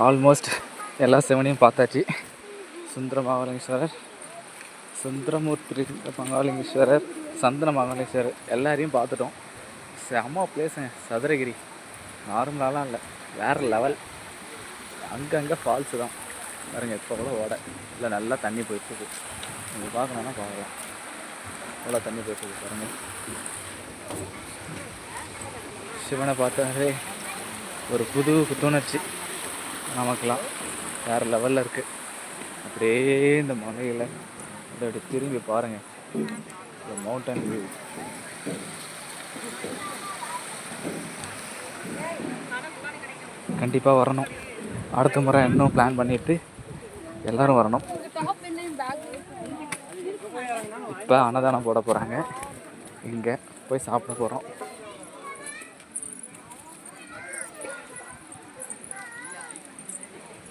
Almost எல்லா சிவனையும் பார்த்தாச்சு. சுந்தர மகாலிங்கேஸ்வரர், சுந்தரமூர்த்தி மகாலிங்கேஸ்வரர், சந்தன மகாலிங்கேஸ்வரர் எல்லாரையும் பார்த்துட்டோம். செம்ம பிளேஸுங்க சதுரகிரி. நார்மலாலாம் இல்லை, வேறு லெவல். அங்கங்கே ஃபால்ஸு தான் பாருங்க. இப்போ கூட ஓட இல்லை, நல்லா தண்ணி போயிட்டுருக்கு. நீங்கள் பார்க்கணுன்னா பார்க்கலாம். நல்லா தண்ணி போயிட்டுருக்கு பாருங்கள். சிவனை பார்த்தாலே ஒரு புது புத்துணர்ச்சி நமக்கெல்லாம் வேறு லெவலில் இருக்குது. அப்படியே இந்த மலையில் அப்படி திரும்பி பாருங்கள், இந்த மவுண்டன் வியூ. கண்டிப்பாக வரணும். அடுத்த முறை இன்னும் பிளான் பண்ணிவிட்டு எல்லோரும் வரணும். இப்போ அன்னதானம் போட போகிறாங்க. இங்கே போய் சாப்பிட போகிறோம்.